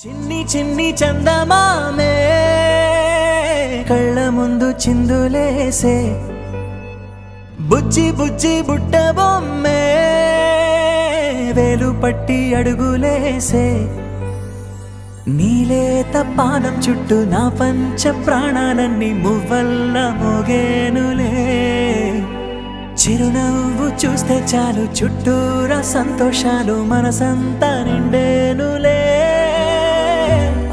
చిన్ని చిన్ని చందమామే కళ్ళ ముందు చిందులేసే బుజ్జి బుజ్జి బుట్ట బొమ్మే వేలు పట్టి అడుగులేసే నీలేత పానం చుట్టూ నా పంచ ప్రాణాలన్నీ మువ్వల్ల మోగేనులే చిరునవ్వు చూస్తే చాలు చుట్టూరా సంతోషాలు మనసంతా నిండేనులే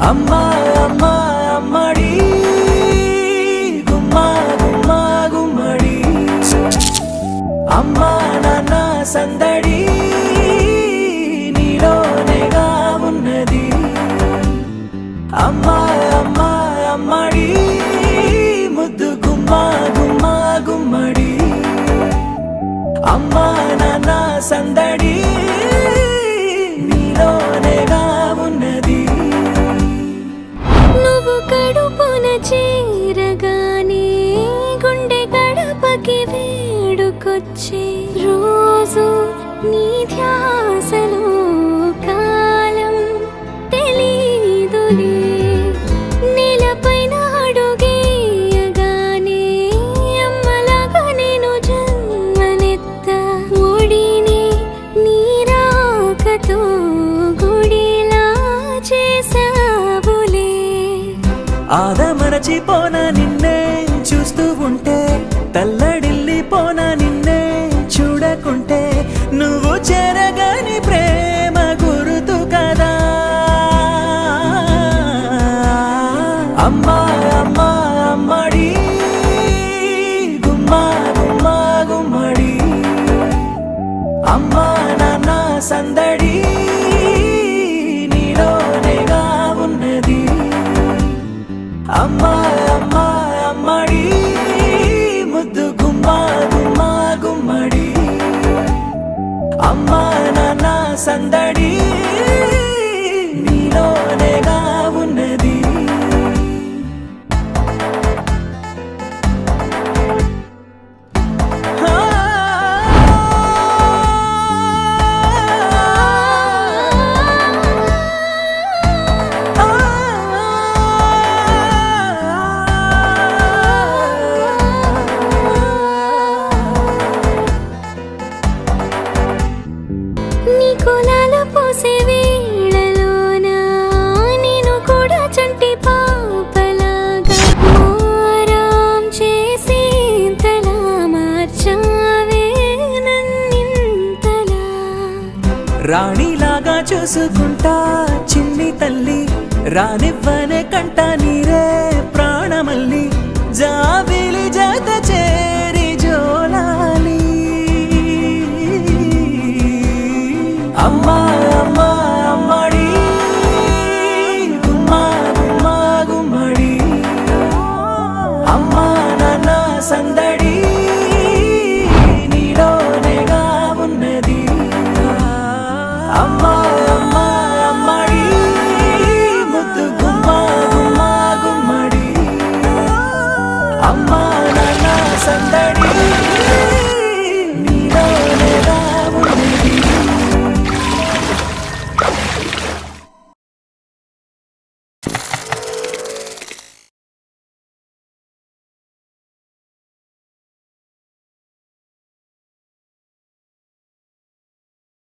అమ్మా అమ్మా అమ్మడి గుమ్మా గుమ్మా గుమ్మడి అమ్మా నాన్న సందడి నీలోనేగా ఉన్నది అమ్మా అమ్మా అమ్మడి ముద్దు గుమ్మా గుమ్మా గుమ్మడి అమ్మా నాన్న సందడి నీలోనేగా ఉన్నది నువ్వు కడుపున చేరగానే గుండె గడపకి వేడుకొచ్చే రోజు నీ ధ్యాసలో కాలం తెలీదులే నేలపైన అడుగేయగానే అమ్మలాగా నేను జన్మనెత్త ఒడిని నీ రాకతో గుడిలా చేసావులే ఆదమరచిపోనా నిన్నే చూస్తూ ఉంటే తల్లడిల్లిపోనా నిన్నే చూడకుంటే నువ్వు చెరగని ప్రేమ గురుతు కదా అమ్మా అమ్మా అమ్మడి గుమ్మా గుమ్మా గుమ్మడి అమ్మా నాన్న సందడి నీలోనేగా ఉన్నది అమ్మా అమ్మా అమ్మడి ముద్దు గుమ్మా గుమ్మా గుమ్మడి అమ్మా నాన్న సందడి నీలోనేగా ఉన్నది నీ కులాలు పోసే వేళలోన నేను కూడా చంటి పాపలాగా మారాం చేసేంతలా మార్చావే నన్నింతలా రాణిలాగా చూసుకుంటా చిన్ని తల్లి రానివ్వనే కంట నీరే ప్రాణమల్లి జాబిలి జత చేరి జోలాలి అమ్మా అమ్మా అమ్మడి గుమ్మా గుమ్మా గుమ్మడి అమ్మా నాన్న సందడి నీలోనేగా ఉన్నది అమ్మా అమ్మా అమ్మడి ముద్దు గుమ్మా గుమ్మా గుమ్మడి అమ్మా నాన్న సందడి